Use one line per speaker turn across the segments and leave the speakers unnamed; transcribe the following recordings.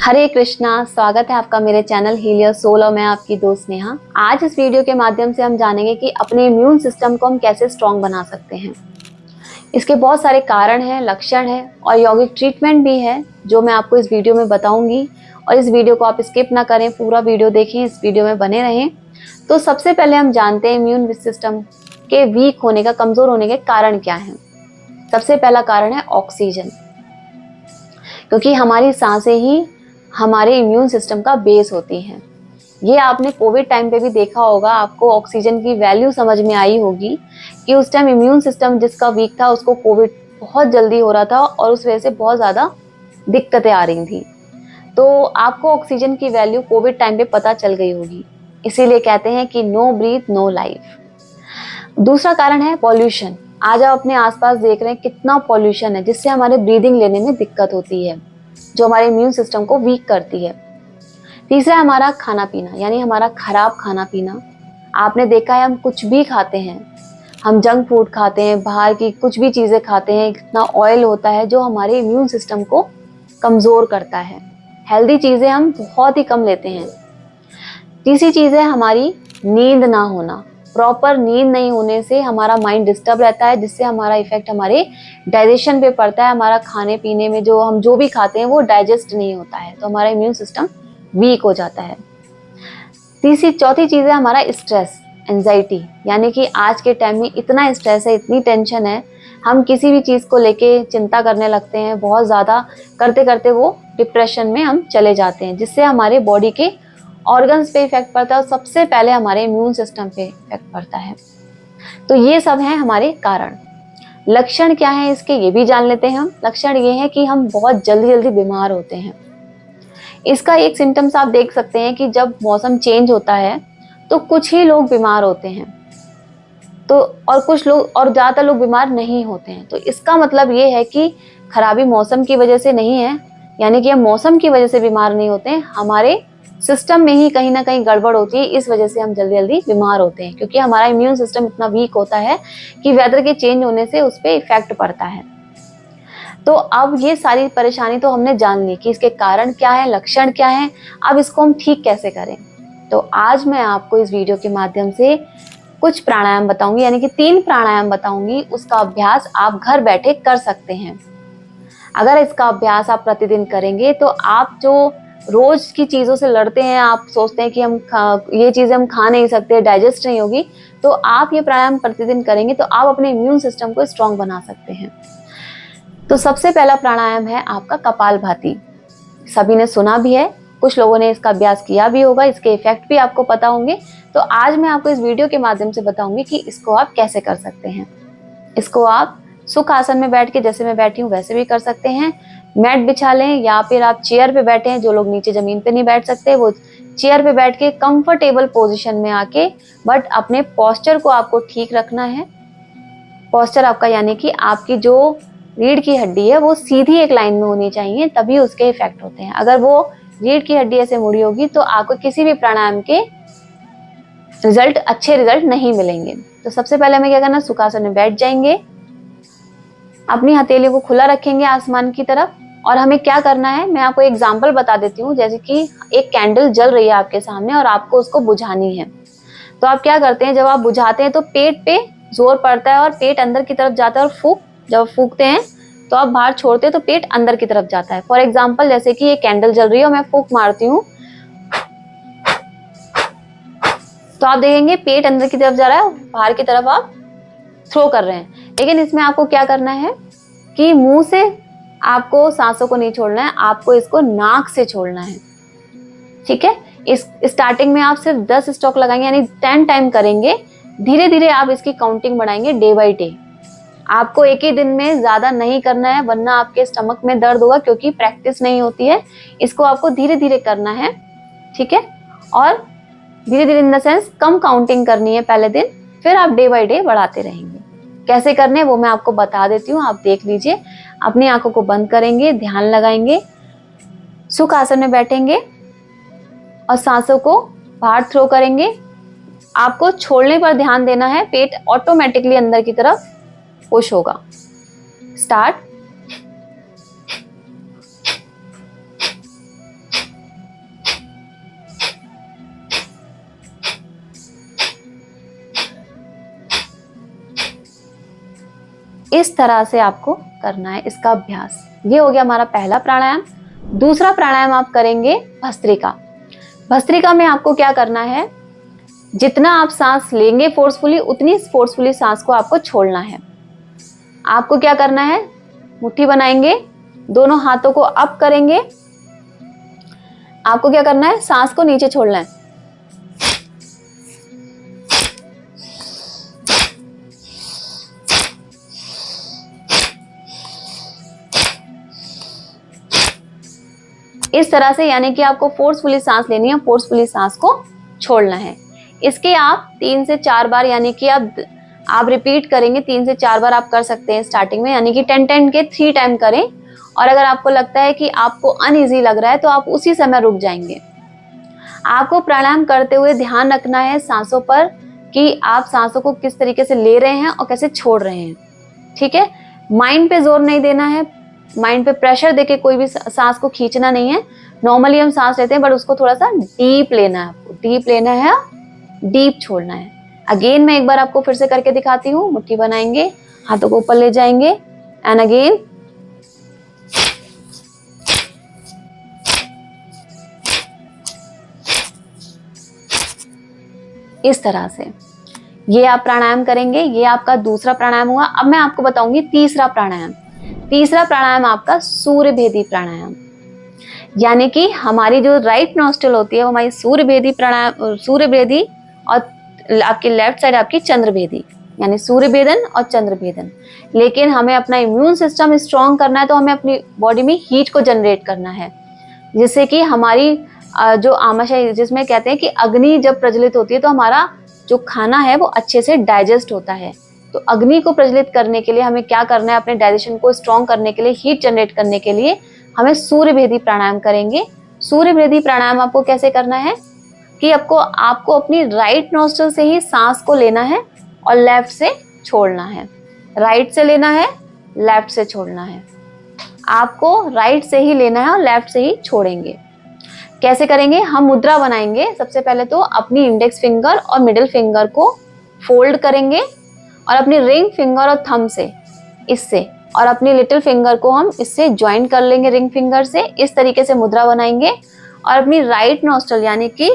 हरे कृष्णा। स्वागत है आपका मेरे चैनल हील योर सोल और मैं आपकी दोस्त नेहा। आज इस वीडियो के माध्यम से हम जानेंगे कि अपने इम्यून सिस्टम को हम कैसे स्ट्रॉन्ग बना सकते हैं। इसके बहुत सारे कारण हैं, लक्षण हैं और यौगिक ट्रीटमेंट भी है जो मैं आपको इस वीडियो में बताऊंगी। और इस वीडियो को आप स्किप ना करें, पूरा वीडियो देखें, इस वीडियो में बने रहें। तो सबसे पहले हम जानते हैं इम्यून सिस्टम के वीक होने का, कमजोर होने के कारण क्या है। सबसे पहला कारण है ऑक्सीजन, क्योंकि हमारी सांसें ही हमारे इम्यून सिस्टम का बेस होती हैं। ये आपने कोविड टाइम पे भी देखा होगा, आपको ऑक्सीजन की वैल्यू समझ में आई होगी कि उस टाइम इम्यून सिस्टम जिसका वीक था उसको कोविड बहुत जल्दी हो रहा था और उस वजह से बहुत ज़्यादा दिक्कतें आ रही थी। तो आपको ऑक्सीजन की वैल्यू कोविड टाइम पे पता चल गई होगी, इसीलिए कहते हैं कि नो ब्रीथ नो लाइफ। दूसरा कारण है पॉल्यूशन। आज आप अपने आसपास देख रहे हैं कितना पॉल्यूशन है, जिससे हमारे ब्रीदिंग लेने में दिक्कत होती है, जो हमारे इम्यून सिस्टम को वीक करती है। तीसरा हमारा खाना पीना, यानी हमारा खराब खाना पीना। आपने देखा है हम कुछ भी खाते हैं, हम जंक फूड खाते हैं, बाहर की कुछ भी चीजें खाते हैं, इतना ऑयल होता है जो हमारे इम्यून सिस्टम को कमजोर करता है। हेल्दी चीजें हम बहुत ही कम लेते हैं। तीसरी चीज है हमारी नींद ना होना। प्रॉपर नींद नहीं होने से हमारा माइंड डिस्टर्ब रहता है, जिससे हमारा इफेक्ट हमारे डाइजेशन पे पड़ता है। हमारा खाने पीने में हम जो भी खाते हैं वो डाइजेस्ट नहीं होता है, तो हमारा इम्यून सिस्टम वीक हो जाता है। चौथी चीज है हमारा स्ट्रेस, एंजाइटी, यानी कि आज के टाइम में इतना स्ट्रेस है, इतनी टेंशन है, हम किसी भी चीज को लेके चिंता करने लगते हैं बहुत ज्यादा। करते करते वो डिप्रेशन में हम चले जाते हैं, जिससे हमारे बॉडी के ऑर्गन्स पे इफेक्ट पड़ता है और सबसे पहले हमारे इम्यून सिस्टम पे इफेक्ट पड़ता है। तो ये सब हैं हमारे कारण। लक्षण क्या है इसके, ये भी जान लेते हैं हम। लक्षण ये है कि हम बहुत जल्दी जल्दी बीमार होते हैं। इसका एक सिम्टम्स आप देख सकते हैं कि जब मौसम चेंज होता है तो कुछ ही लोग बीमार होते हैं, तो और कुछ लोग, और ज्यादातर लोग बीमार नहीं होते हैं। तो इसका मतलब ये है कि खराबी मौसम की वजह से नहीं है, यानी कि हम मौसम की वजह से बीमार नहीं होते हैं, हमारे सिस्टम में ही कहीं ना कहीं गड़बड़ होती है, इस वजह से हम जल्दी जल्दी बीमार होते हैं, क्योंकि हमारा इम्यून सिस्टम इतना वीक होता है कि वेदर के चेंज होने से उस पर इफेक्ट पड़ता है। तो अब ये सारी परेशानी तो हमने जान ली कि इसके कारण क्या है, लक्षण क्या है, अब इसको हम ठीक कैसे करें। तो आज मैं आपको इस वीडियो के माध्यम से कुछ प्राणायाम बताऊंगी, यानी कि 3 प्राणायाम बताऊंगी। उसका अभ्यास आप घर बैठे कर सकते हैं। अगर इसका अभ्यास आप प्रतिदिन करेंगे तो आप जो रोज की चीजों से लड़ते हैं, आप सोचते हैं कि ये चीजें हम खा नहीं सकते, डाइजेस्ट नहीं होगी, तो आप ये प्राणायाम प्रतिदिन करेंगे तो आप अपने इम्यून सिस्टम को स्ट्रॉन्ग बना सकते हैं। तो सबसे पहला प्राणायाम है आपका कपालभाति। सभी ने सुना भी है, कुछ लोगों ने इसका अभ्यास किया भी होगा, इसके इफेक्ट भी आपको पता होंगे। तो आज मैं आपको इस वीडियो के माध्यम से बताऊंगी कि इसको आप कैसे कर सकते हैं। इसको आप सुख आसन में बैठ के, जैसे मैं बैठी हूँ वैसे भी कर सकते हैं। मैट बिछा लें या फिर आप चेयर पे बैठे हैं, जो लोग नीचे जमीन पे नहीं बैठ सकते वो चेयर पे बैठ के कंफर्टेबल पोजीशन में आके, बट अपने पोस्चर को आपको ठीक रखना है। पोस्चर आपका, यानी कि आपकी जो रीढ़ की हड्डी है वो सीधी एक लाइन में होनी चाहिए, तभी उसके इफेक्ट होते हैं। अगर वो रीढ़ की हड्डी ऐसे मुड़ी होगी तो आपको किसी भी प्राणायाम के अच्छे रिजल्ट नहीं मिलेंगे। तो सबसे पहले हमें क्या करना, सुखासन में बैठ जाएंगे, अपनी हथेली को खुला रखेंगे आसमान की तरफ। और हमें क्या करना है, मैं आपको एग्जांपल बता देती हूँ। जैसे कि एक कैंडल जल रही है आपके सामने और आपको उसको बुझानी है, तो आप क्या करते हैं, जब आप बुझाते हैं तो पेट पे जोर पड़ता है और पेट अंदर की तरफ जाता है, और जब फूकते हैं तो आप बाहर छोड़ते हैं तो पेट अंदर की तरफ जाता है। फॉर एग्जाम्पल, जैसे कि ये कैंडल जल रही है और मैं फूक मारती हूँ, तो आप देखेंगे पेट अंदर की तरफ जा रहा है, बाहर की तरफ आप थ्रो कर रहे हैं। लेकिन इसमें आपको क्या करना है कि मुंह से आपको सांसों को नहीं छोड़ना है, आपको इसको नाक से छोड़ना है। ठीक है, इस स्टार्टिंग में आप सिर्फ 10 स्ट्रोक लगाएंगे, यानी 10 टाइम करेंगे। धीरे धीरे आप इसकी काउंटिंग बढ़ाएंगे डे बाई डे। आपको एक ही दिन में ज्यादा नहीं करना है, वरना आपके स्टमक में दर्द होगा, क्योंकि प्रैक्टिस नहीं होती है। इसको आपको धीरे धीरे करना है, ठीक है। और धीरे धीरे in the sense come counting करनी है पहले दिन, फिर आप डे बाई डे बढ़ाते रहेंगे। कैसे करने वो मैं आपको बता देती हूँ, आप देख लीजिए। अपनी आंखों को बंद करेंगे, ध्यान लगाएंगे, सुख आसन में बैठेंगे और सांसों को बाहर थ्रो करेंगे। आपको छोड़ने पर ध्यान देना है, पेट ऑटोमेटिकली अंदर की तरफ पुश होगा। स्टार्ट। इस तरह से आपको करना है इसका अभ्यास। ये हो गया हमारा पहला प्राणायाम। दूसरा प्राणायाम आप करेंगे भस्त्रिका। भस्त्रिका में आपको क्या करना है, जितना आप सांस लेंगे फोर्सफुली, उतनी फोर्सफुली सांस को आपको छोड़ना है। आपको क्या करना है, मुट्ठी बनाएंगे, दोनों हाथों को अप करेंगे। आपको क्या करना है, सांस को नीचे छोड़ना है। इस तरह से, यानी कि आपको फोर्सफुली सांस लेनी है, फोर्सफुली सांस को छोड़ना है। इसके आप 3 से 4 बार, यानी कि आप रिपीट करेंगे, 3 से 4 बार आप कर सकते हैं स्टार्टिंग में, यानी कि 10-10 के 3 टाइम करें। और अगर आपको लगता है कि आपको अनईजी लग रहा है तो आप उसी समय रुक जाएंगे। आपको प्राणायाम करते हुए ध्यान रखना है सांसों पर, कि आप सांसों को किस तरीके से ले रहे हैं और कैसे छोड़ रहे हैं। ठीक है, माइंड पे जोर नहीं देना है, माइंड पे प्रेशर देके कोई भी सांस को खींचना नहीं है। नॉर्मली हम सांस लेते हैं, बट उसको थोड़ा सा डीप लेना है, आपको डीप लेना है, डीप छोड़ना है। अगेन मैं एक बार आपको फिर से करके दिखाती हूँ। मुट्ठी बनाएंगे, हाथों को ऊपर ले जाएंगे, एंड अगेन इस तरह से ये आप प्राणायाम करेंगे। ये आपका दूसरा प्राणायाम हुआ। अब मैं आपको बताऊंगी तीसरा प्राणायाम। तीसरा प्राणायाम आपका सूर्यभेदी प्राणायाम, यानी कि हमारी जो राइट नॉस्ट्रिल होती है वो हमारी सूर्यभेदी प्राणायाम, सूर्यभेदी, और आपकी लेफ्ट साइड आपकी चंद्रभेदी, यानी सूर्यभेदन और चंद्रभेदन। लेकिन हमें अपना इम्यून सिस्टम स्ट्रॉन्ग करना है, तो हमें अपनी बॉडी में हीट को जनरेट करना है, जिससे कि हमारी जो आमाशय, जिसमें कहते हैं कि अग्नि जब प्रज्वलित होती है तो हमारा जो खाना है वो अच्छे से डाइजेस्ट होता है। तो अग्नि को प्रज्वलित करने के लिए हमें क्या करना है, अपने डाइजेशन को स्ट्रॉन्ग करने के लिए, हीट जनरेट करने के लिए हमें सूर्यभेदी प्राणायाम करेंगे। सूर्यभेदी प्राणायाम आपको कैसे करना है, कि आपको अपनी राइट नॉस्ट्रिल से ही सांस को लेना है और लेफ्ट से छोड़ना है। राइट से लेना है, लेफ्ट से छोड़ना है। आपको राइट से ही लेना है और लेफ्ट से ही छोड़ेंगे। कैसे करेंगे, हम मुद्रा बनाएंगे। सबसे पहले तो अपनी इंडेक्स फिंगर और मिडिल फिंगर को फोल्ड करेंगे, और अपनी रिंग फिंगर और थंब से, इससे, और अपनी लिटिल फिंगर को हम इससे ज्वाइन कर लेंगे रिंग फिंगर से। इस तरीके से मुद्रा बनाएंगे। और अपनी राइट नॉस्ट्रिल, यानी कि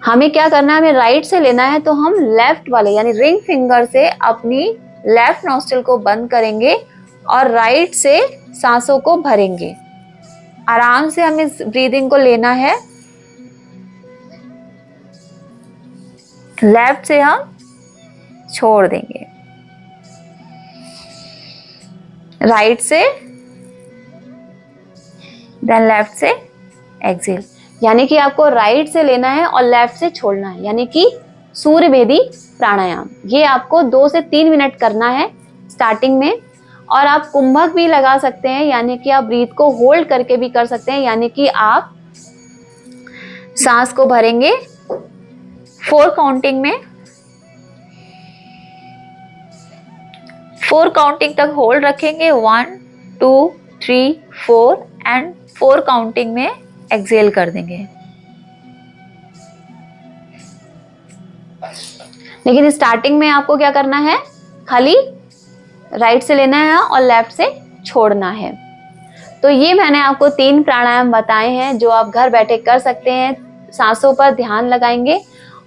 हमें क्या करना है, हमें राइट से लेना है, तो हम लेफ्ट वाले यानी रिंग फिंगर से अपनी लेफ्ट नॉस्ट्रिल को बंद करेंगे और राइट से सांसों को भरेंगे। आराम से हमें इस ब्रीदिंग को लेना है। लेफ्ट से हम छोड़ देंगे, राइट से, देन लेफ्ट से एक्सेल। यानी कि आपको राइट से लेना है और लेफ्ट से छोड़ना है, यानी कि सूर्यभेदी प्राणायाम। ये आपको 2 से 3 मिनट करना है स्टार्टिंग में। और आप कुंभक भी लगा सकते हैं, यानी कि आप ब्रीथ को होल्ड करके भी कर सकते हैं। यानी कि आप सांस को भरेंगे 4 काउंटिंग में, 4 काउंटिंग तक होल्ड रखेंगे, 1 2 3 4, एंड 4 काउंटिंग में एक्सेल कर देंगे। लेकिन स्टार्टिंग में आपको क्या करना है, खाली राइट से लेना है और लेफ्ट से छोड़ना है। तो ये मैंने आपको 3 प्राणायाम बताए हैं जो आप घर बैठे कर सकते हैं। सांसों पर ध्यान लगाएंगे,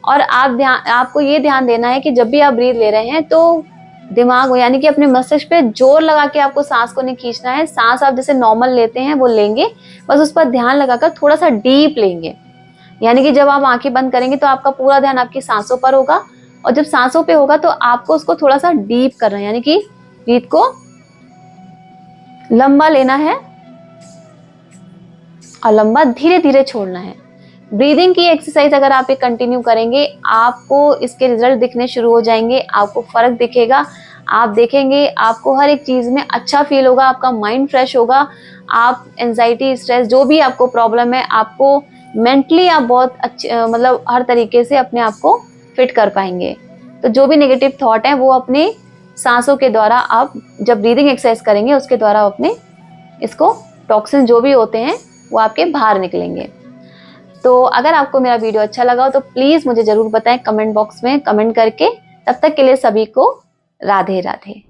और आपको ये ध्यान देना है कि जब भी आप ब्रीथ ले रहे हैं तो दिमाग, यानी कि अपने मस्तिष्क पे जोर लगा के आपको सांस को नहीं खींचना है। सांस आप जैसे नॉर्मल लेते हैं वो लेंगे, बस उस पर ध्यान लगाकर थोड़ा सा डीप लेंगे। यानी कि जब आप आंखें बंद करेंगे तो आपका पूरा ध्यान आपकी सांसों पर होगा, और जब सांसों पे होगा तो आपको उसको थोड़ा सा डीप करना है, यानी कि ब्रीथ को लंबा लेना है और लंबा धीरे धीरे छोड़ना है। ब्रीदिंग की एक्सरसाइज अगर आप ये कंटिन्यू करेंगे, आपको इसके रिजल्ट दिखने शुरू हो जाएंगे, आपको फर्क दिखेगा। आप देखेंगे आपको हर एक चीज में अच्छा फील होगा, आपका माइंड फ्रेश होगा। आप एंजाइटी, स्ट्रेस, जो भी आपको प्रॉब्लम है, आपको मेंटली आप बहुत अच्छे, मतलब हर तरीके से अपने आप को फिट कर पाएंगे। तो जो भी नेगेटिव थॉट है वो अपने सांसों के द्वारा, आप जब ब्रीदिंग एक्सरसाइज करेंगे उसके द्वारा अपने इसको, टॉक्सिन जो भी होते हैं वो आपके बाहर निकलेंगे। तो अगर आपको मेरा वीडियो अच्छा लगा हो तो प्लीज मुझे जरूर बताएं कमेंट बॉक्स में कमेंट करके। तब तक के लिए सभी को राधे राधे।